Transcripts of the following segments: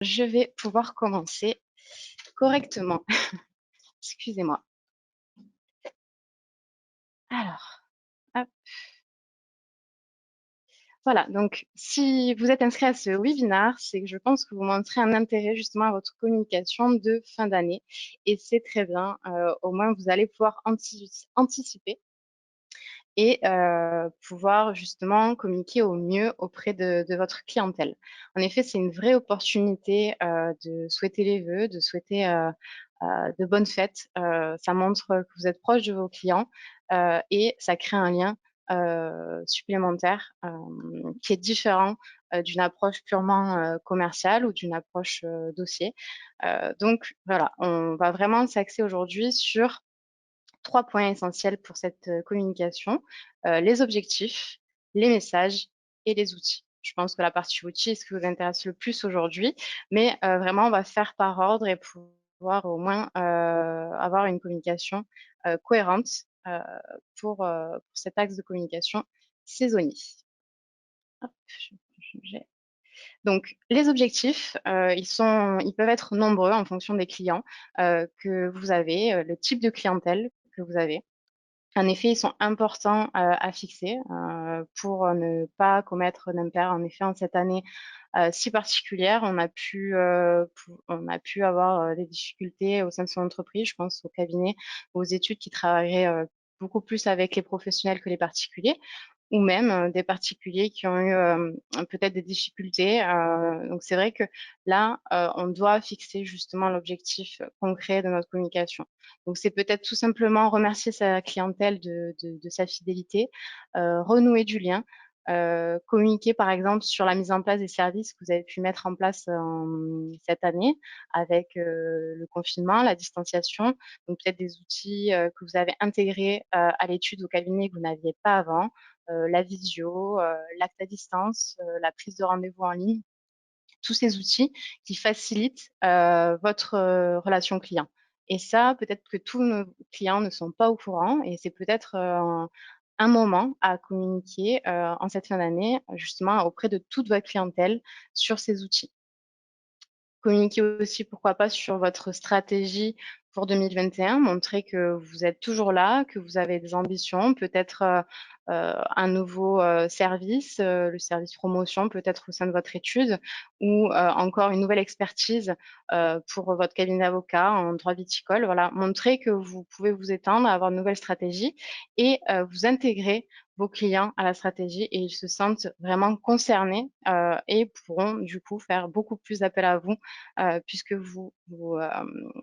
Je vais pouvoir commencer correctement. Excusez-moi. Alors, hop. Voilà, donc si vous êtes inscrit à ce webinaire, c'est que je pense que vous montrez un intérêt justement à votre communication de fin d'année. Et c'est très bien, au moins vous allez pouvoir anticiper et pouvoir justement communiquer au mieux auprès de votre clientèle. En effet, c'est une vraie opportunité de souhaiter les vœux, de souhaiter de bonnes fêtes. Ça montre que vous êtes proche de vos clients et ça crée un lien supplémentaire qui est différent d'une approche purement commerciale ou d'une approche dossier. Donc voilà, on va vraiment s'axer aujourd'hui sur 3 points essentiels pour cette communication, les objectifs, les messages et les outils. Je pense que la partie outils est ce qui vous intéresse le plus aujourd'hui, mais vraiment on va faire par ordre et pouvoir au moins avoir une communication cohérente pour cet axe de communication saisonnier. Hop, je vais changer. Donc les objectifs, ils peuvent être nombreux en fonction des clients que vous avez, le type de clientèle que vous avez. En effet, ils sont importants à fixer pour ne pas commettre d'impair. En effet, en cette année si particulière, on a pu avoir des difficultés au sein de son entreprise. Je pense au cabinet, aux études qui travailleraient beaucoup plus avec les professionnels que les particuliers, ou même des particuliers qui ont eu peut-être des difficultés. Donc c'est vrai que là, on doit fixer justement l'objectif concret de notre communication. Donc c'est peut-être tout simplement remercier sa clientèle de sa fidélité, renouer du lien, communiquer par exemple sur la mise en place des services que vous avez pu mettre en place cette année avec le confinement, la distanciation, donc peut-être des outils que vous avez intégrés à l'étude au cabinet que vous n'aviez pas avant, la visio, l'acte à distance, la prise de rendez-vous en ligne, tous ces outils qui facilitent votre relation client. Et ça, peut-être que tous nos clients ne sont pas au courant et c'est peut-être un moment à communiquer en cette fin d'année, justement auprès de toute votre clientèle sur ces outils. Communiquer aussi, pourquoi pas, sur votre stratégie pour 2021, montrer que vous êtes toujours là, que vous avez des ambitions, peut-être un nouveau service, le service promotion peut-être au sein de votre étude, ou encore une nouvelle expertise pour votre cabinet d'avocat en droit viticole. Voilà, montrer que vous pouvez vous étendre, avoir de nouvelles stratégies et vous intégrer vos clients à la stratégie et ils se sentent vraiment concernés et pourront du coup faire beaucoup plus d'appel à vous puisque vous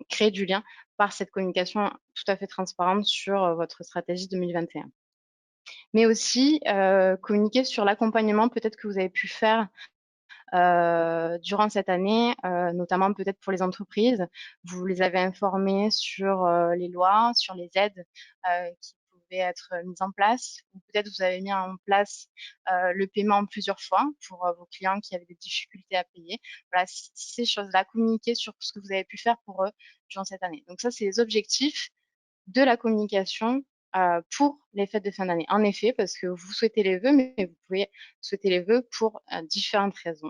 créez du lien par cette communication tout à fait transparente sur votre stratégie 2021. Mais aussi communiquer sur l'accompagnement peut-être que vous avez pu faire durant cette année, notamment peut-être pour les entreprises. Vous les avez informés sur les lois, sur les aides qui pouvaient être mises en place. Ou peut-être vous avez mis en place le paiement plusieurs fois pour vos clients qui avaient des difficultés à payer. Voilà, ces choses-là, communiquer sur ce que vous avez pu faire pour eux durant cette année. Donc ça, c'est les objectifs de la communication pour les fêtes de fin d'année. En effet, parce que vous souhaitez les vœux, mais vous pouvez souhaiter les vœux pour différentes raisons.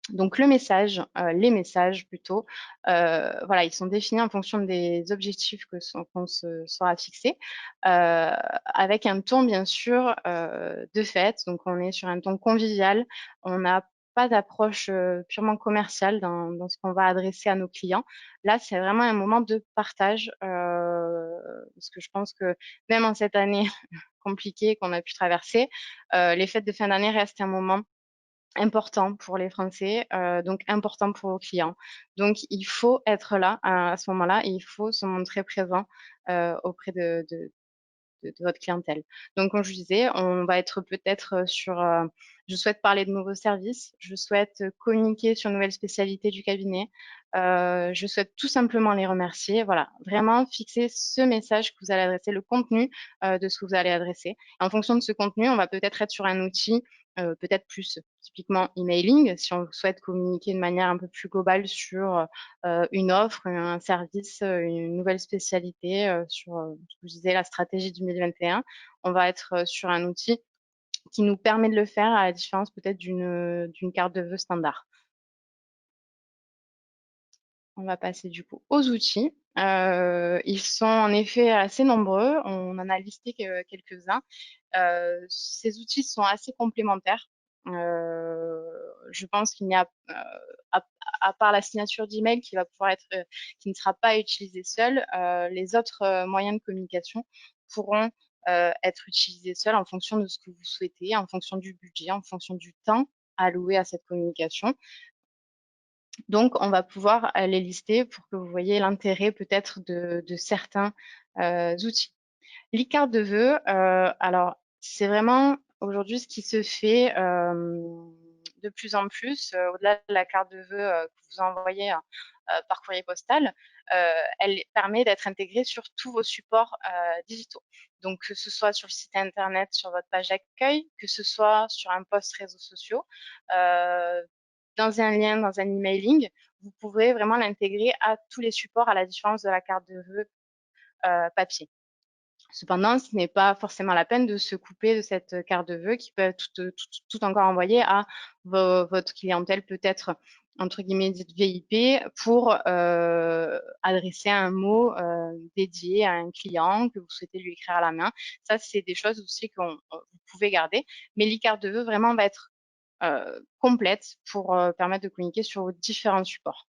Donc le message, les messages plutôt, voilà, ils sont définis en fonction des objectifs qu'on se sera fixés, avec un ton bien sûr, de fête. Donc on est sur un ton convivial. On n'a pas d'approche, purement commerciale dans ce qu'on va adresser à nos clients. Là, c'est vraiment un moment de partage, parce que je pense que même en cette année compliquée qu'on a pu traverser, les fêtes de fin d'année restent un moment important pour les Français, donc important pour vos clients. Donc il faut être là à ce moment-là et il faut se montrer présent, auprès de votre clientèle. Donc comme je vous disais, on va être peut-être, sur, je souhaite parler de nouveaux services, je souhaite communiquer sur une nouvelle spécialité du cabinet, je souhaite tout simplement les remercier. Voilà, vraiment fixer ce message que vous allez adresser, le contenu, de ce que vous allez adresser. En fonction de ce contenu, on va peut-être être sur un outil, peut-être plus typiquement emailing, si on souhaite communiquer de manière un peu plus globale sur, une offre, un service, une nouvelle spécialité, sur, ce que je disais, la stratégie 2021. On va être, sur un outil qui nous permet de le faire à la différence peut-être d'une carte de vœux standard. On va passer du coup aux outils. Ils sont en effet assez nombreux. On en a listé quelques-uns. Ces outils sont assez complémentaires. Je pense qu'il n'y a, à, à part la signature d'email qui va pouvoir être, qui ne sera pas utilisée seule, les autres moyens de communication pourront être utilisés seuls en fonction de ce que vous souhaitez, en fonction du budget, en fonction du temps alloué à cette communication. Donc, on va pouvoir les lister pour que vous voyez l'intérêt peut-être de certains outils. L'e-carte de vœux, alors c'est vraiment aujourd'hui ce qui se fait de plus en plus, au-delà de la carte de vœux que vous envoyez par courrier postal, elle permet d'être intégrée sur tous vos supports digitaux. Donc, que ce soit sur le site internet, sur votre page d'accueil, que ce soit sur un post réseaux sociaux, euh, dans un lien, dans un emailing, vous pourrez vraiment l'intégrer à tous les supports à la différence de la carte de vœux papier. Cependant, ce n'est pas forcément la peine de se couper de cette carte de vœux qui peut être tout encore envoyée à votre clientèle peut-être entre guillemets dite VIP pour adresser un mot dédié à un client que vous souhaitez lui écrire à la main. Ça, c'est des choses aussi que vous pouvez garder. Mais l'e-carte de vœux vraiment va être complète pour permettre de communiquer sur vos différents supports.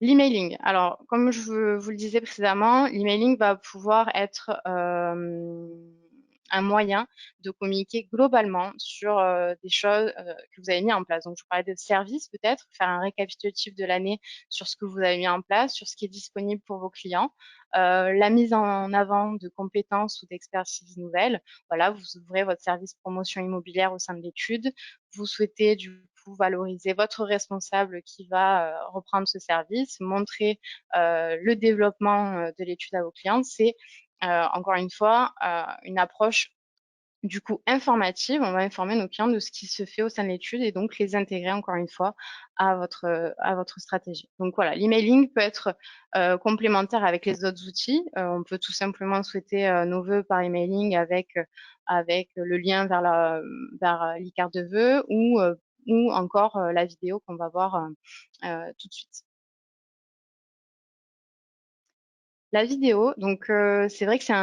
L'emailing. Alors, comme je vous le disais précédemment, l'emailing va pouvoir être un moyen de communiquer globalement sur des choses que vous avez mis en place. Donc, je vous parlais de services peut-être, faire un récapitulatif de l'année sur ce que vous avez mis en place, sur ce qui est disponible pour vos clients, la mise en avant de compétences ou d'expertise nouvelles. Voilà, vous ouvrez votre service promotion immobilière au sein de l'étude. Vous souhaitez du coup valoriser votre responsable qui va reprendre ce service, montrer le développement de l'étude à vos clients. C'est encore une fois une approche du coup informative. On va informer nos clients de ce qui se fait au sein de l'étude et donc les intégrer encore une fois à votre stratégie. Donc voilà, l'emailing peut être complémentaire avec les autres outils. On peut tout simplement souhaiter nos vœux par emailing avec le lien vers l'e-carte de vœux ou encore la vidéo qu'on va voir tout de suite. La vidéo, donc c'est vrai que c'est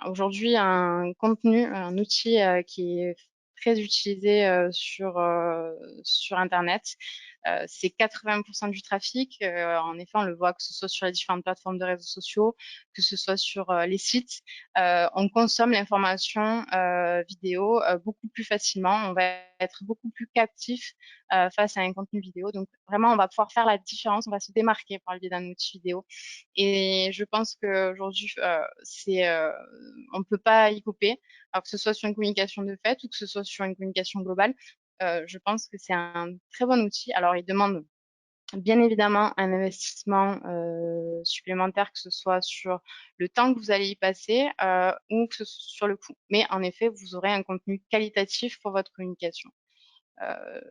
aujourd'hui un contenu, un outil qui est très utilisé sur Internet. C'est 80% du trafic. En effet, on le voit que ce soit sur les différentes plateformes de réseaux sociaux, que ce soit sur les sites. On consomme l'information vidéo beaucoup plus facilement. On va être beaucoup plus captif face à un contenu vidéo. Donc vraiment, on va pouvoir faire la différence. On va se démarquer par le biais d'un outil vidéo. Et je pense qu'aujourd'hui, on ne peut pas y couper, alors que ce soit sur une communication de fait ou que ce soit sur une communication globale. Je pense que c'est un très bon outil. Alors, il demande bien évidemment un investissement supplémentaire, que ce soit sur le temps que vous allez y passer ou que ce soit sur le coût. Mais en effet, vous aurez un contenu qualitatif pour votre communication.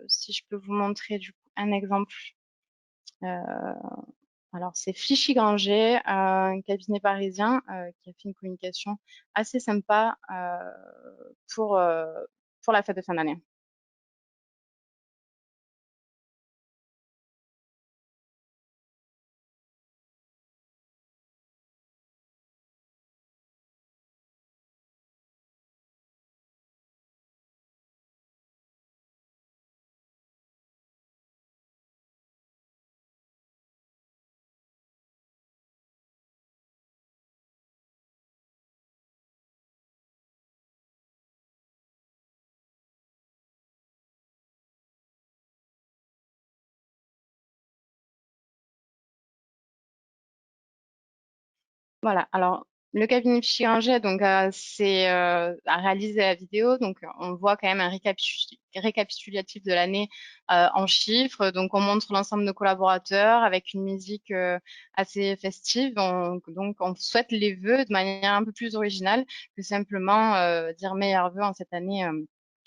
Si je peux vous montrer du coup un exemple. Alors, c'est Fichy Granger, un cabinet parisien qui a fait une communication assez sympa pour, euh, pour la fête de fin d'année. Voilà, alors le cabinet Fichy Granger donc, a réalisé la vidéo, donc on voit quand même un récapitulatif de l'année en chiffres. Donc on montre l'ensemble de nos collaborateurs avec une musique assez festive. Donc on souhaite les vœux de manière un peu plus originale que simplement dire meilleurs vœux en cette année.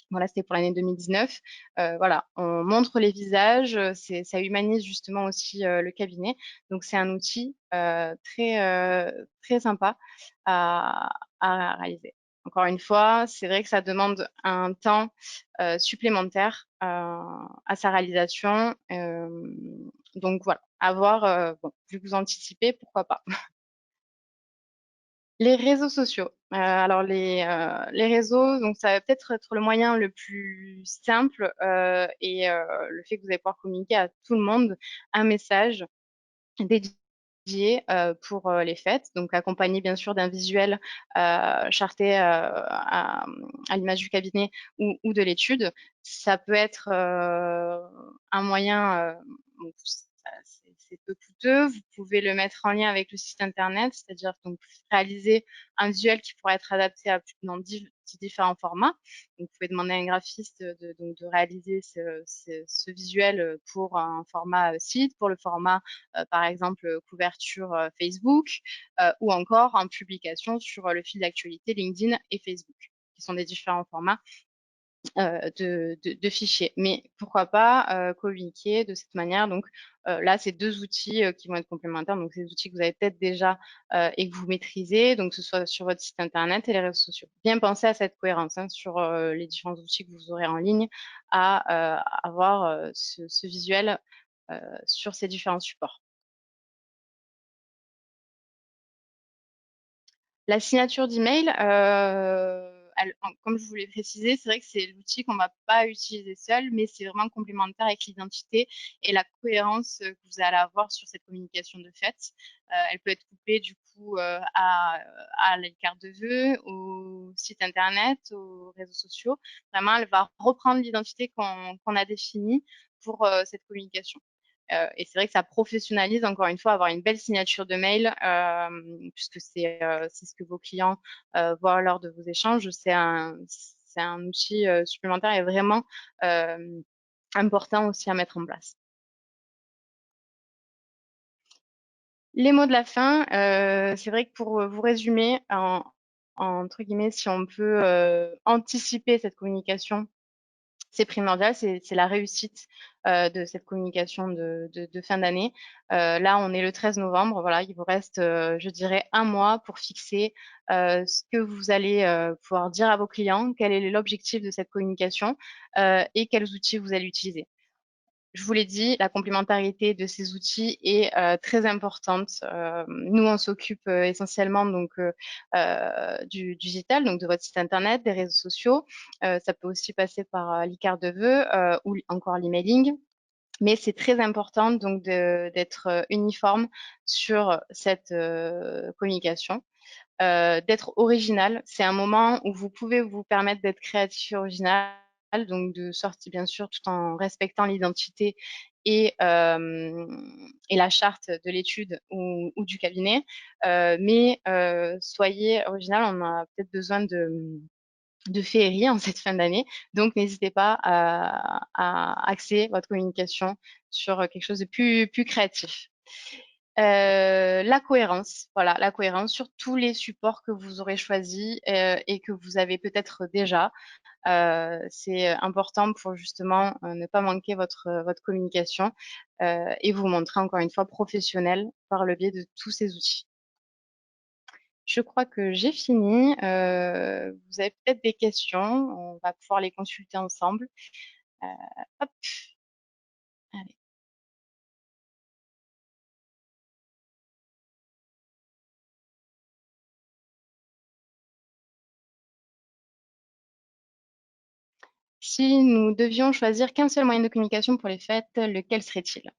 Voilà, c'était pour l'année 2019. Voilà, on montre les visages, ça humanise justement aussi le cabinet. Donc c'est un outil très sympa à réaliser. Encore une fois, c'est vrai que ça demande un temps supplémentaire à sa réalisation. Donc voilà, à voir, bon, vu que vous anticipez, pourquoi pas. Les réseaux sociaux. Alors les réseaux, donc ça va peut-être être le moyen le plus simple et le fait que vous allez pouvoir communiquer à tout le monde un message dédié pour les fêtes, donc accompagné bien sûr d'un visuel charté à l'image du cabinet ou de l'étude. Ça peut être un moyen, bon, c'est peu coûteux. Vous pouvez le mettre en lien avec le site internet, c'est-à-dire donc réaliser un visuel qui pourrait être adapté dans différents formats. Donc, vous pouvez demander à un graphiste donc, de réaliser ce visuel pour un format site, pour le format par exemple couverture Facebook ou encore en publication sur le fil d'actualité LinkedIn et Facebook, qui sont des différents formats de fichiers. Mais pourquoi pas communiquer de cette manière. Donc là, c'est deux outils qui vont être complémentaires. Donc, ces outils que vous avez peut-être déjà et que vous maîtrisez, donc que ce soit sur votre site internet et les réseaux sociaux. Bien penser à cette cohérence sur les différents outils que vous aurez en ligne, à avoir ce visuel sur ces différents supports. La signature d'email, comme je vous l'ai précisé, c'est vrai que c'est l'outil qu'on ne va pas utiliser seul, mais c'est vraiment complémentaire avec l'identité et la cohérence que vous allez avoir sur cette communication de fête. Elle peut être couplée du coup à la carte de vœux, au site internet, aux réseaux sociaux. Vraiment, elle va reprendre l'identité qu'on a définie pour cette communication. Et c'est vrai que ça professionnalise, encore une fois, avoir une belle signature de mail, puisque c'est ce que vos clients voient lors de vos échanges. C'est un outil supplémentaire et vraiment important aussi à mettre en place. Les mots de la fin, c'est vrai que pour vous résumer, entre guillemets, si on peut anticiper cette communication, c'est primordial, c'est la réussite de cette communication de fin d'année. Là, on est le 13 novembre, voilà, il vous reste, je dirais, un mois pour fixer ce que vous allez pouvoir dire à vos clients, quel est l'objectif de cette communication et quels outils vous allez utiliser. Je vous l'ai dit, la complémentarité de ces outils est très importante. Nous, on s'occupe essentiellement donc du digital, donc de votre site internet, des réseaux sociaux. Ça peut aussi passer par l'e-carte de vœux ou encore l'emailing. Mais c'est très important donc d'être uniforme sur cette communication, d'être original. C'est un moment où vous pouvez vous permettre d'être créatif et original, donc de sortir bien sûr tout en respectant l'identité et la charte de l'étude ou du cabinet. Mais soyez original, on a peut-être besoin de féerie en cette fin d'année. Donc, n'hésitez pas à axer votre communication sur quelque chose de plus créatif. La cohérence, voilà, la cohérence sur tous les supports que vous aurez choisis et que vous avez peut-être déjà. C'est important pour justement ne pas manquer votre communication et vous montrer encore une fois professionnel par le biais de tous ces outils. Je crois que j'ai fini. Vous avez peut-être des questions, on va pouvoir les consulter ensemble. Heu, hop, allez. Si nous devions choisir qu'un seul moyen de communication pour les fêtes, lequel serait-il?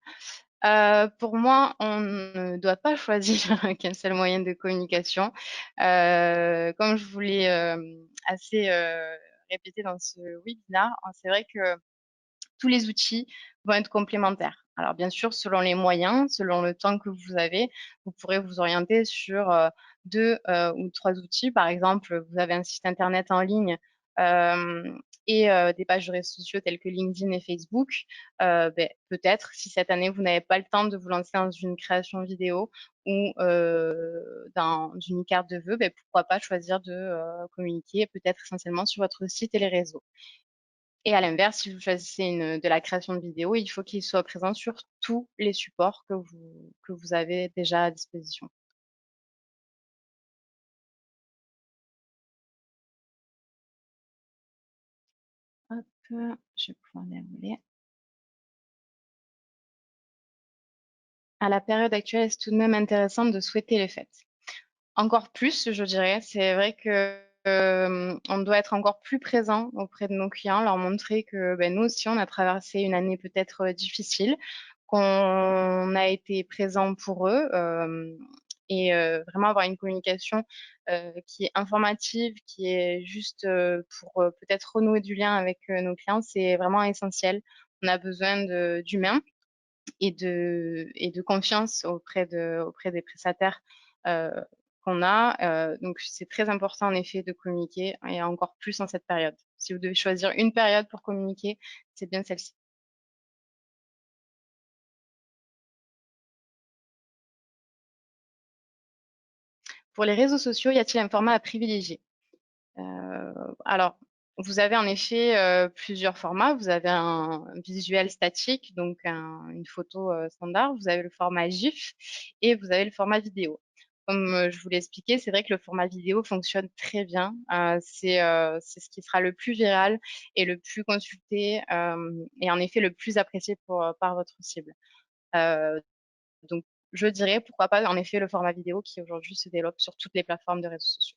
Pour moi, on ne doit pas choisir qu'un seul moyen de communication. Comme je vous l'ai, assez, répété dans ce webinaire, c'est vrai que tous les outils vont être complémentaires. Alors bien sûr, selon les moyens, selon le temps que vous avez, vous pourrez vous orienter sur 2 ou 3 outils. Par exemple, vous avez un site internet en ligne, hem et des pages de réseaux sociaux tels que LinkedIn et Facebook. Peut-être si cette année vous n'avez pas le temps de vous lancer dans une création vidéo ou dans une carte de vœux, pourquoi pas choisir de communiquer peut-être essentiellement sur votre site et les réseaux. Et à l'inverse, si vous choisissez de la création de vidéos, il faut qu'il soit présent sur tous les supports que vous avez déjà à disposition. je vais pouvoir dérouler. À la période actuelle, c'est tout de même intéressant de souhaiter les fêtes. Encore plus, je dirais. C'est vrai que, on doit être encore plus présent auprès de nos clients, leur montrer que, beh, nous aussi, on a traversé une année peut-être, difficile, qu'on a été présent pour eux, et vraiment avoir une communication, qui est informative, qui est juste, pour, peut-être renouer du lien avec, nos clients, c'est vraiment essentiel. On a besoin d'humain et de confiance auprès des prestataires euh, qu'on a. Donc c'est très important en effet de communiquer et encore plus en cette période. Si vous devez choisir une période pour communiquer, c'est bien celle-ci. Pour les réseaux sociaux, y a-t-il un format à privilégier? Euh, alors, vous avez en effet plusieurs formats. Vous avez un visuel statique, donc une photo standard. Vous avez le format GIF et vous avez le format vidéo. Comme je vous l'ai expliqué, c'est vrai que le format vidéo fonctionne très bien. C'est ce qui sera le plus viral et le plus consulté et en effet le plus apprécié par votre cible. Euh, donc, je dirais pourquoi pas en effet le format vidéo qui aujourd'hui se développe sur toutes les plateformes de réseaux sociaux.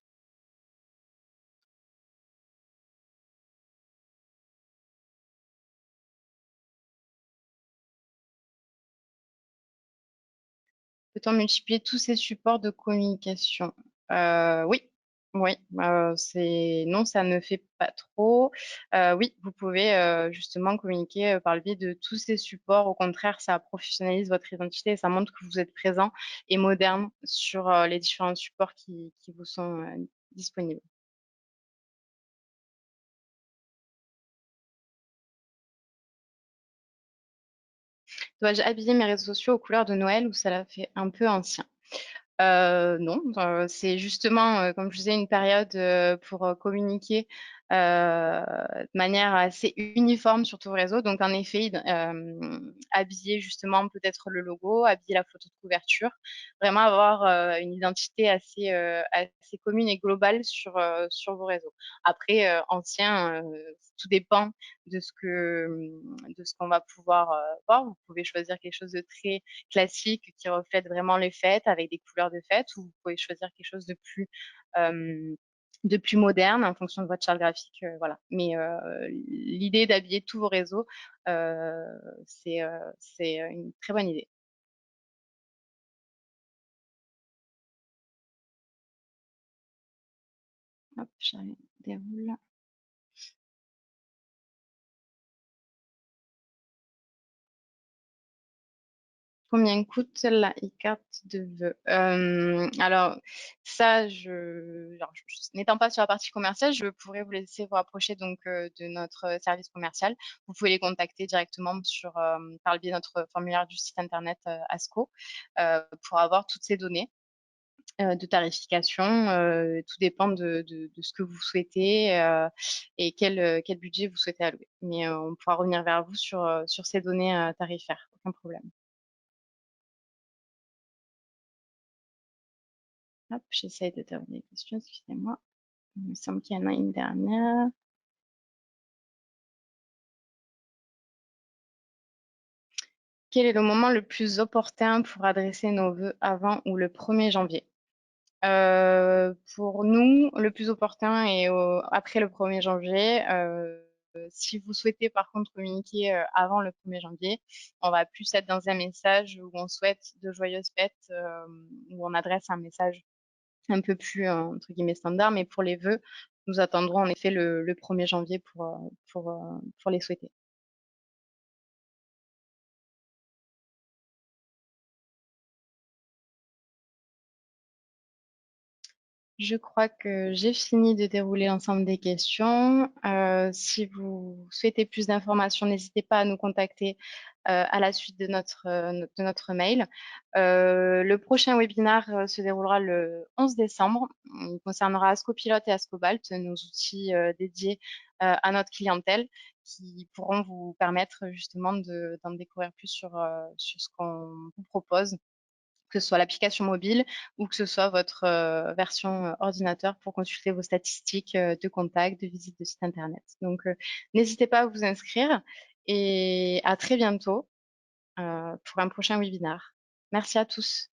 Peut-on multiplier tous ces supports de communication? Oui, oui, c'est non, ça ne fait pas trop. Oui, vous pouvez justement communiquer par le biais de tous ces supports. Au contraire, ça professionnalise votre identité et ça montre que vous êtes présent et moderne sur les différents supports qui vous sont disponibles. Dois-je habiller mes réseaux sociaux aux couleurs de Noël ou ça la fait un peu ancien? Non, c'est justement, comme je disais, une période, pour, communiquer, de manière assez uniforme sur tout le réseau. Donc en effet, habiller justement peut-être le logo, habiller la photo de couverture, vraiment avoir, une identité assez commune et globale sur vos réseaux. Après, ancien, tout dépend de ce qu'on va pouvoir, voir. Vous pouvez choisir quelque chose de très classique qui reflète vraiment les fêtes avec des couleurs de fête ou vous pouvez choisir quelque chose euh, de plus moderne en fonction de votre charte graphique. Voilà. Mais l'idée d'habiller tous vos réseaux, euh, c'est une très bonne idée. Hop, je déroule. Combien coûte la e-carte de vœux? Alors, ça, n'étant pas sur la partie commerciale, je pourrais vous laisser vous rapprocher donc de notre service commercial. Vous pouvez les contacter directement par le biais de notre formulaire du site internet ASCO pour avoir toutes ces données de tarification. Tout dépend de ce que vous souhaitez et quel budget vous souhaitez allouer. Mais on pourra revenir vers vous sur ces données tarifaires, aucun problème. Hop, j'essaie de terminer les questions, excusez-moi. Il me semble qu'il y en a une dernière. Quel est le moment le plus opportun pour adresser nos vœux avant ou le 1er janvier? Pour nous, le plus opportun est après le 1er janvier. Si vous souhaitez par contre communiquer avant le 1er janvier, on va plus être dans un message où on souhaite de joyeuses fêtes, où on adresse un message un peu plus, entre guillemets, standard. Mais pour les vœux, nous attendrons en effet le 1er janvier pour les souhaiter. Je crois que j'ai fini de dérouler l'ensemble des questions. Si vous souhaitez plus d'informations, n'hésitez pas à nous contacter à la suite de notre mail. Le prochain webinaire se déroulera le 11 décembre. Il concernera Ascopilote et Ascobalt, nos outils dédiés à notre clientèle qui pourront vous permettre justement d'en découvrir plus sur ce qu'on vous propose que ce soit l'application mobile ou que ce soit votre version ordinateur pour consulter vos statistiques de contacts, de visites de site internet. Donc, n'hésitez pas à vous inscrire et à très bientôt pour un prochain webinaire. Merci à tous.